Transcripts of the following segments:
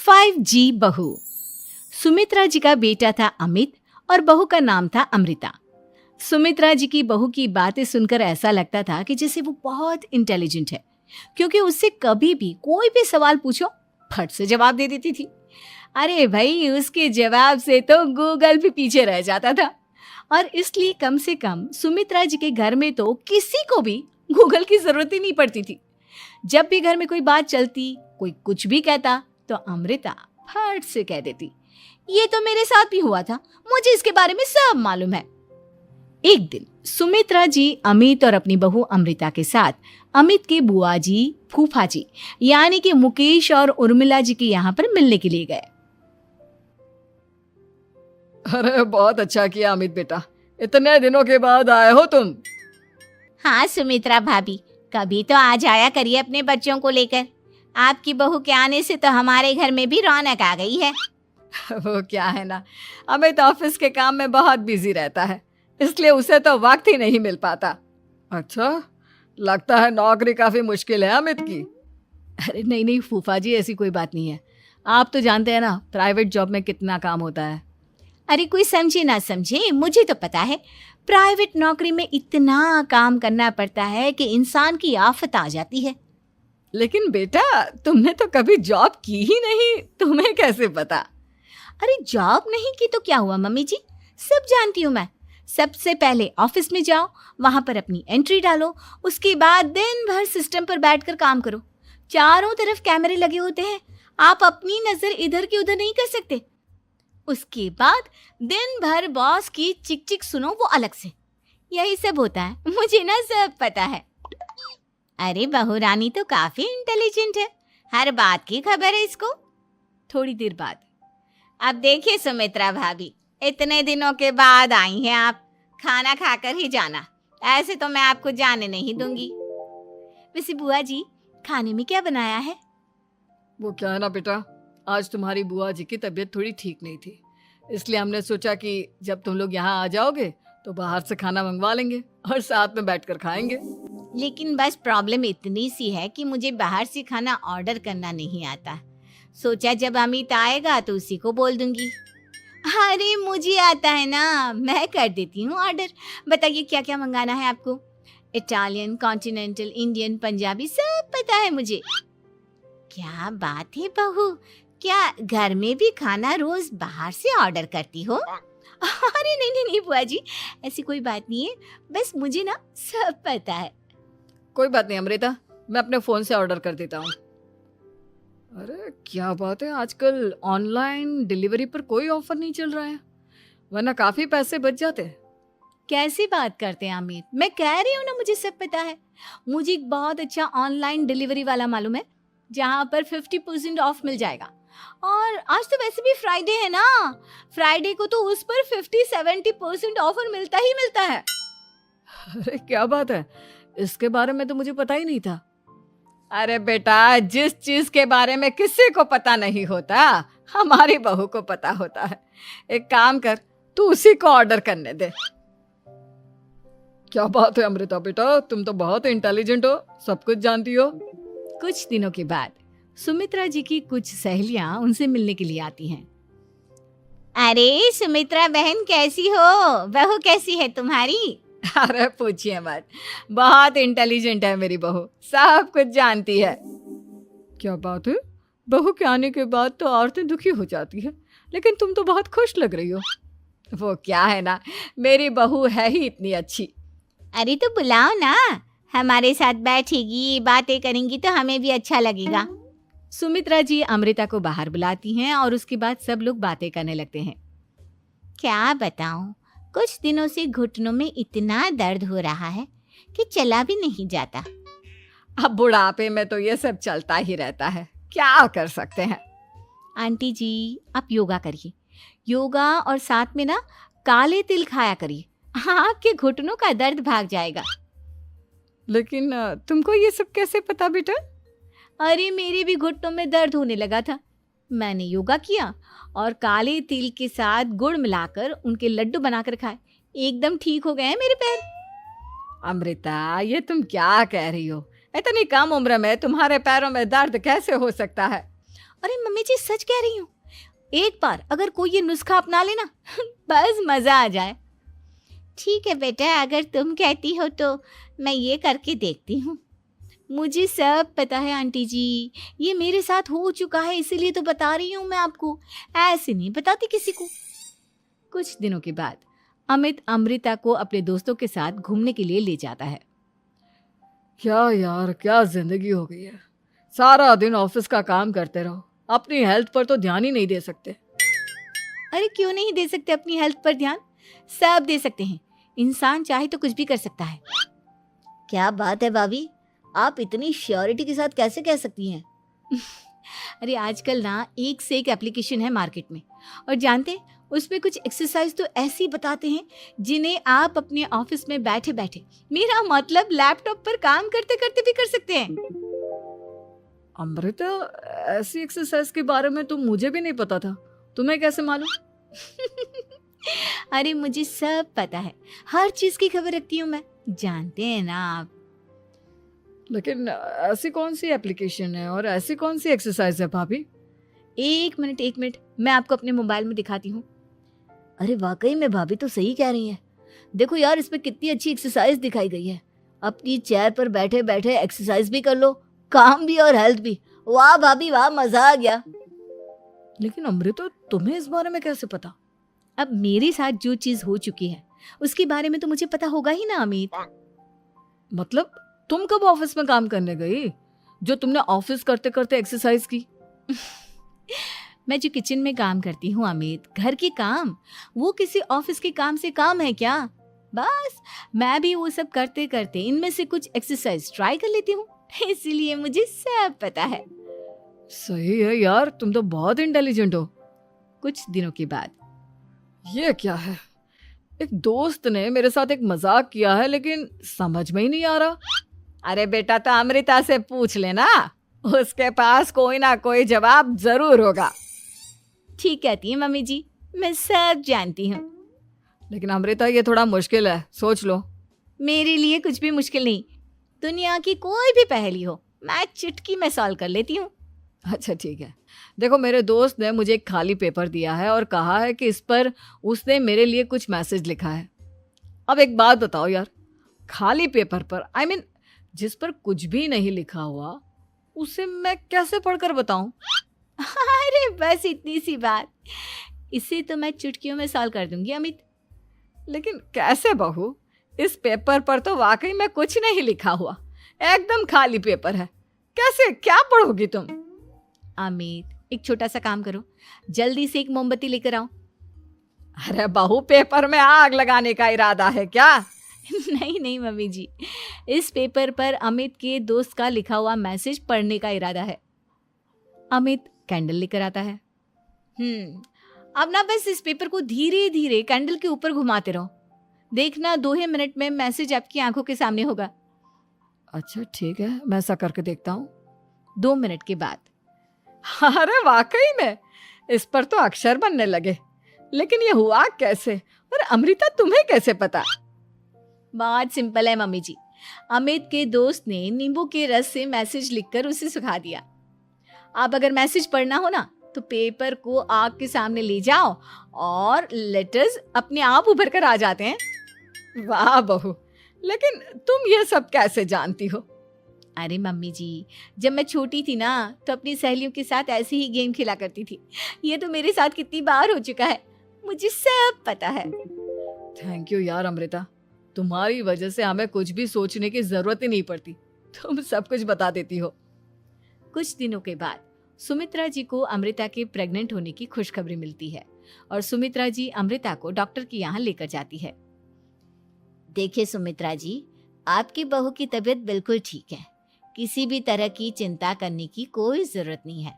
5G बहू। सुमित्रा जी का बेटा था अमित और बहू का नाम था अमृता। सुमित्रा जी की बहू की बातें सुनकर ऐसा लगता था कि जैसे वो बहुत इंटेलिजेंट है, क्योंकि उससे कभी भी कोई भी सवाल पूछो फट से जवाब दे देती थी। अरे भाई, उसके जवाब से तो गूगल भी पीछे रह जाता था। और इसलिए कम से कम सुमित्रा जी के घर में तो किसी को भी गूगल की जरूरत ही नहीं पड़ती थी। जब भी घर में कोई बात चलती, कोई कुछ भी कहता, तो अमृता फट से कह देती, ये तो मेरे साथ भी हुआ था, मुझे इसके बारे में सब मालूम है। एक दिन सुमित्रा जी अमित और अपनी बहू अमृता के साथ अमित के बुआ जी, फूफा जी यानी कि मुकेश और उर्मिला जी के यहाँ पर मिलने के लिए गए। अरे बहुत अच्छा किया अमित बेटा, इतने दिनों के बाद आए हो तुम। हाँ सुमित्रा भाभी, कभी तो आ जाया करिए अपने बच्चों को लेकर। आपकी बहू के आने से तो हमारे घर में भी रौनक आ गई है। वो क्या है ना, अमित ऑफिस के काम में बहुत बिजी रहता है, इसलिए उसे तो वक्त ही नहीं मिल पाता। अच्छा, लगता है नौकरी काफी मुश्किल है अमित की। अरे नहीं फूफा जी, ऐसी कोई बात नहीं है। आप तो जानते हैं ना प्राइवेट जॉब में कितना काम होता है। अरे कोई समझे ना समझे, मुझे तो पता है प्राइवेट नौकरी में इतना काम करना पड़ता है कि इंसान की आफत आ जाती है। लेकिन बेटा, तुमने तो कभी जॉब की ही नहीं, तुम्हें कैसे पता? अरे जॉब नहीं की तो क्या हुआ मम्मी जी, सब जानती हूँ मैं। सबसे पहले ऑफिस में जाओ, वहां पर अपनी एंट्री डालो, उसके बाद दिन भर सिस्टम पर बैठकर काम करो। चारों तरफ कैमरे लगे होते हैं, आप अपनी नजर इधर की उधर नहीं कर सकते। उसके बाद दिन भर बॉस की चिक चिक सुनो, वो अलग से। यही सब होता है, मुझे ना सब पता है। अरे बहू रानी तो काफी इंटेलिजेंट है, हर बात की खबर है इसको। थोड़ी देर बाद, अब देखिए सुमित्रा भाभी, इतने दिनों के बाद आई हैं आप, खाना खाकर ही जाना, ऐसे तो मैं आपको जाने नहीं दूंगी। वैसे बुआ जी, खाने में क्या बनाया है? वो क्या है ना बेटा, आज तुम्हारी बुआ जी की तबीयत थोड़ी ठीक नहीं थी, इसलिए हमने सोचा कि जब तुम लोग यहाँ आ जाओगे तो बाहर से खाना मंगवा लेंगे और साथ में बैठकर खाएंगे। लेकिन बस प्रॉब्लम इतनी सी है कि मुझे बाहर से खाना ऑर्डर करना नहीं आता। सोचा जब अमित आएगा तो उसी को बोल दूंगी। अरे मुझे आता है ना, मैं कर देती हूँ ऑर्डर। बताइए क्या क्या मंगाना है आपको? इटालियन, कॉन्टिनेंटल, इंडियन, पंजाबी, सब पता है मुझे। क्या बात है बहू, क्या घर में भी खाना रोज बाहर से ऑर्डर करती हो? अरे नहीं बुआ जी, ऐसी कोई बात नहीं है, बस मुझे ना सब पता है। कोई बात नहीं अमृता, मैं अपने फोन से ऑर्डर कर देता हूँ। अरे क्या बात है, आजकल ऑनलाइन डिलीवरी पर कोई ऑफर नहीं चल रहा है, वरना काफी पैसे बच जाते हैं। कैसी बात करते हैं अमित, मैं कह रही हूँ ना मुझे सब पता है। मुझे एक बहुत अच्छा ऑनलाइन डिलीवरी वाला मालूम है, जहाँ पर 50% ऑफ मिल जाएगा। और आज तो वैसे भी फ्राइडे है ना, फ्राइडे को तो उस पर 50-70% ऑफर मिलता ही मिलता है। अरे क्या बात है, इसके बारे में तो मुझे पता ही नहीं था। अरे बेटा, जिस चीज के बारे में किसी को पता नहीं होता, हमारी बहू को पता होता है। एक काम कर, तू उसी को ऑर्डर करने दे। क्या बात है अमृता बेटा, तुम तो बहुत इंटेलिजेंट हो, सब कुछ जानती हो। कुछ दिनों के बाद सुमित्रा जी की कुछ सहेलियां उनसे मिलने के लिए आती हैं। अरे सुमित्रा बहन कैसी हो, बहू कैसी है तुम्हारी? अरे पूछिए मत, बहुत इंटेलिजेंट है मेरी बहू, सब कुछ जानती है। क्या बात है, बहू के आने के बाद तो औरतें दुखी हो जाती है, लेकिन तुम तो बहुत खुश लग रही हो। वो क्या है ना, मेरी बहू है ही इतनी अच्छी। अरे तो बुलाओ ना, हमारे साथ बैठेगी, बातें करेंगी तो हमें भी अच्छा लगेगा। सुमित्रा जी अमृता को बाहर बुलाती हैं और उसके बाद सब लोग बातें करने लगते हैं। क्या बताऊं, कुछ दिनों से घुटनों में इतना दर्द हो रहा है कि चला भी नहीं जाता। अब बुढ़ापे में तो ये सब चलता ही रहता है, क्या कर सकते हैं। आंटी जी, आप योगा करिए, योगा और साथ में ना काले तिल खाया करिए, आपके घुटनों का दर्द भाग जाएगा। लेकिन तुमको ये सब कैसे पता बेटा? अरे मेरे भी घुटनों में दर्द होने लगा था, मैंने योगा किया और काले तिल के साथ गुड़ मिलाकर उनके लड्डू बनाकर खाए, एकदम ठीक हो गए हैं मेरे पैर। अमृता, ये तुम क्या कह रही हो? इतनी कम उम्र में तुम्हारे पैरों में दर्द कैसे हो सकता है? अरे मम्मी जी सच कह रही हूँ, एक बार अगर कोई ये नुस्खा अपना लेना बस मजा आ जाए। ठीक है बेटा, अगर तुम कहती हो तो मैं ये करके देखती हूँ। मुझे सब पता है आंटी जी, ये मेरे साथ हो चुका है, इसीलिए तो बता रही हूँ मैं आपको, ऐसे नहीं बताती किसी को। कुछ दिनों के बाद अमित अमृता को अपने दोस्तों के साथ घूमने के लिए ले जाता है। क्या यार, क्या जिंदगी हो गई है। सारा दिन ऑफिस का काम करते रहो, अपनी हेल्थ पर तो ध्यान ही नहीं दे सकते। अरे क्यों नहीं दे सकते अपनी हेल्थ पर ध्यान? सब दे सकते हैं, इंसान चाहे तो कुछ भी कर सकता है। क्या बात है भाभी, आप इतनी श्योरिटी के साथ कैसे कह सकती हैं? अरे आजकल ना एक से एक एप्लीकेशन है मार्केट में, और जानते हैं उसमें कुछ एक्सरसाइज तो ऐसी बताते हैं जिन्हें आप अपने ऑफिस में बैठे बैठे, मेरा मतलब लैपटॉप पर काम करते करते भी कर सकते हैं। अमृता, ऐसी एक्सरसाइज के बारे में तो मुझे भी नहीं पता था, तुम्हें कैसे मालूम? अरे मुझे सब पता है, हर चीज की खबर रखती हूँ मैं, जानते हैं ना आप। लेकिन ऐसी कौन सी एप्लीकेशन है और ऐसी कौन सी एक्सरसाइज है भाभी? एक मिनट, मैं आपको अपने मोबाइल में दिखाती हूँ। अरे वाकई में भाभी तो सही कह रही हैं। देखो यार, इसमें कितनी अच्छी एक्सरसाइज दिखाई गई है। अपनी चेयर पर बैठे बैठे एक्सरसाइज भी कर लो, काम भी और हेल्थ भी। वाह भाभी वाह, मजा आ गया। लेकिन अमृता, तुम्हें इस बारे में कैसे पता? अब मेरे साथ जो चीज हो चुकी है उसके बारे में तो मुझे पता होगा ही ना अमित। मतलब तुम कब ऑफिस में काम करने गई जो तुमने ऑफिस करते करते एक्सरसाइज की? मैं जो किचन में काम करती हूँ अमित, घर के काम, वो किसी ऑफिस के काम से काम है क्या? बस मैं भी वो सब करते करते इनमें से कुछ एक्सरसाइज ट्राई कर लेती हूँ, इसीलिए मुझे सब पता है। सही है यार, तुम तो बहुत इंटेलिजेंट हो। कुछ दिनों के बाद ये क्या है? एक दोस्त ने मेरे साथ एक मजाक किया है, लेकिन समझ में ही नहीं आ रहा। अरे बेटा, तो अमृता से पूछ लेना, उसके पास कोई ना कोई जवाब जरूर होगा। ठीक कहती है मम्मी जी, मैं सब जानती हूँ। लेकिन अमृता, ये थोड़ा मुश्किल है, सोच लो। मेरे लिए कुछ भी मुश्किल नहीं, दुनिया की कोई भी पहेली हो मैं चुटकी में सॉल्व कर लेती हूँ। अच्छा ठीक है, देखो मेरे दोस्त ने मुझे एक खाली पेपर दिया है और कहा है कि इस पर उसने मेरे लिए कुछ मैसेज लिखा है। अब एक बात बताओ यार, खाली पेपर पर, आई मीन जिस पर कुछ भी नहीं लिखा हुआ, उसे मैं कैसे पढ़कर बताऊं? अरे बस इतनी सी बात, इसे तो मैं चुटकियों में सॉल्व कर दूंगी अमित। लेकिन कैसे बहू? इस पेपर पर तो वाकई में कुछ नहीं लिखा हुआ, एकदम खाली पेपर है, कैसे, क्या पढ़ोगी तुम? अमित, एक छोटा सा काम करो, जल्दी से एक मोमबत्ती लेकर आओ। अरे बहू, पेपर में आग लगाने का इरादा है क्या? नहीं मम्मी जी, इस पेपर पर अमित के दोस्त का लिखा हुआ मैसेज पढ़ने का इरादा है। अमित कैंडल लेकर आता है। अब ना बस इस पेपर को धीरे धीरे कैंडल के ऊपर घुमाते रहो, देखना 2 ही मिनट में मैसेज आपकी आंखों के सामने होगा। अच्छा ठीक है, मैं ऐसा करके देखता हूँ। 2 मिनट के बाद, अरे वाकई में इस पर तो अक्षर बनने लगे, लेकिन ये हुआ कैसे? और अमृता, तुम्हें कैसे पता? बहुत सिंपल है मम्मी जी, अमित के दोस्त ने नींबू के रस से मैसेज लिखकर उसे सुखा दिया। अब अगर मैसेज पढ़ना हो ना तो पेपर को आग के सामने ले जाओ और लेटर्स अपने आप उभर कर आ जाते हैं। वाह बहू, लेकिन तुम ये सब कैसे जानती हो? अरे मम्मी जी, जब मैं छोटी थी ना तो अपनी सहेलियों के साथ ऐसे ही गेम खेला करती थी। ये तो मेरे साथ कितनी बार हो चुका है, मुझे सब पता है। थैंक यू यार अमृता, तुम्हारी वजह से हमें कुछ भी सोचने की जरूरत ही नहीं पड़ती, तुम सब कुछ बता देती हो। कुछ दिनों के बाद सुमित्रा जी को अमृता के प्रेग्नेंट होने की खुशखबरी मिलती है और सुमित्रा जी अमृता को डॉक्टर के यहाँ लेकर जाती है। देखिए सुमित्रा जी, आपकी बहू की तबीयत बिल्कुल ठीक है, किसी भी तरह की चिंता करने की कोई जरूरत नहीं है,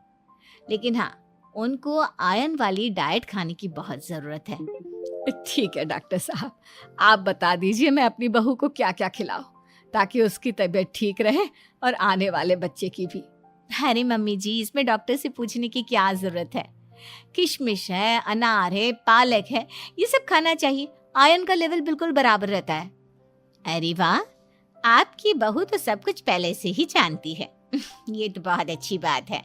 लेकिन हाँ, उनको आयरन वाली डाइट खाने की बहुत जरूरत है। ठीक है डॉक्टर साहब, आप बता दीजिए मैं अपनी बहू को क्या क्या खिलाऊं ताकि उसकी तबीयत ठीक रहे और आने वाले बच्चे की भी। अरे मम्मी जी, इसमें डॉक्टर से पूछने की क्या जरूरत है, किशमिश है, अनार है, पालक है, ये सब खाना चाहिए, आयरन का लेवल बिल्कुल बराबर रहता है। अरे वाह, आपकी बहू तो सब कुछ पहले से ही जानती है। ये तो बहुत अच्छी बात है।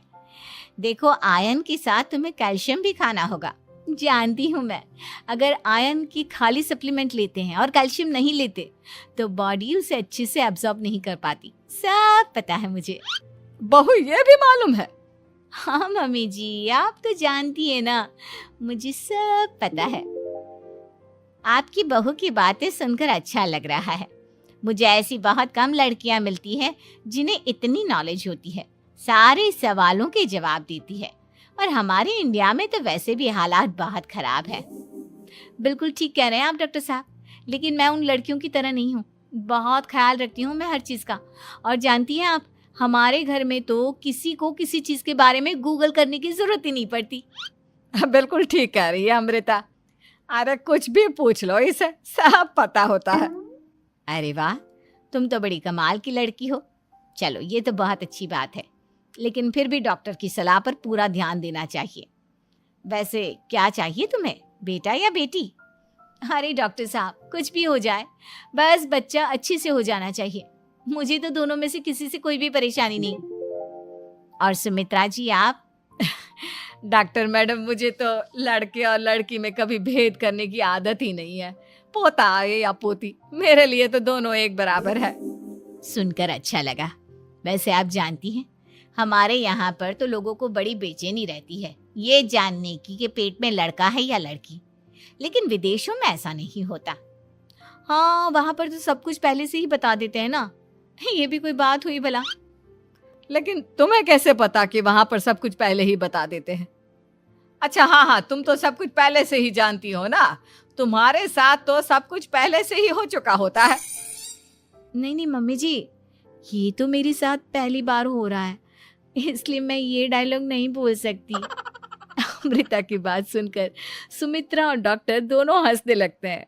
देखो, आयरन के साथ तुम्हें कैल्शियम भी खाना होगा। जानती हूँ मैं, अगर आयरन की खाली सप्लीमेंट लेते हैं और कैल्शियम नहीं लेते तो बॉडी उसे अच्छे से एब्जॉर्ब नहीं कर पाती। सब पता है मुझे। बहू ये भी मालूम है? हाँ मम्मी जी, आप तो जानती है ना, मुझे सब पता है। आपकी बहू की बातें सुनकर अच्छा लग रहा है। मुझे ऐसी बहुत कम लड़कियां मिलती हैं जिन्हें इतनी नॉलेज होती है, सारे सवालों के जवाब देती है। और हमारे इंडिया में तो वैसे भी हालात बहुत खराब है। बिल्कुल ठीक कह रहे हैं आप डॉक्टर साहब, लेकिन मैं उन लड़कियों की तरह नहीं हूँ। बहुत ख्याल रखती हूँ मैं हर चीज़ का। और जानती हैं आप, हमारे घर में तो किसी को किसी चीज़ के बारे में गूगल करने की ज़रूरत ही नहीं पड़ती। बिल्कुल ठीक कह रही है अमृता। अरे कुछ भी पूछ लो इसे, सब पता होता है। अरे वाह, तुम तो बड़ी कमाल की लड़की हो। चलो, ये तो बहुत अच्छी बात है, लेकिन फिर भी डॉक्टर की सलाह पर पूरा ध्यान देना चाहिए। वैसे क्या चाहिए तुम्हें, बेटा या बेटी? अरे डॉक्टर साहब, कुछ भी हो जाए, बस बच्चा अच्छे से हो जाना चाहिए। मुझे तो दोनों में से किसी से कोई भी परेशानी नहीं। और सुमित्रा जी, आप? डॉक्टर मैडम, मुझे तो लड़के और लड़की में कभी भेद करने की आदत ही नहीं है। पोता आए या पोती, मेरे लिए तो दोनों एक बराबर है। सुनकर अच्छा लगा। वैसे आप जानती हैं, हमारे यहाँ पर तो लोगों को बड़ी बेचैनी रहती है ये जानने की कि पेट में लड़का है या लड़की, लेकिन विदेशों में ऐसा नहीं होता। हाँ, वहाँ पर तो सब कुछ पहले से ही बता देते हैं ना। ये भी कोई बात हुई भला? लेकिन तुम्हें कैसे पता कि वहां पर सब कुछ पहले ही बता देते हैं? अच्छा हाँ, तुम तो सब कुछ पहले से ही जानती हो ना। तुम्हारे साथ तो सब कुछ पहले से ही हो चुका होता है। नहीं मम्मी जी, ये तो मेरे साथ पहली बार हो रहा है, इसलिए मैं ये डायलॉग नहीं बोल सकती। अमृता की बात सुनकर सुमित्रा और डॉक्टर दोनों हंसने लगते हैं।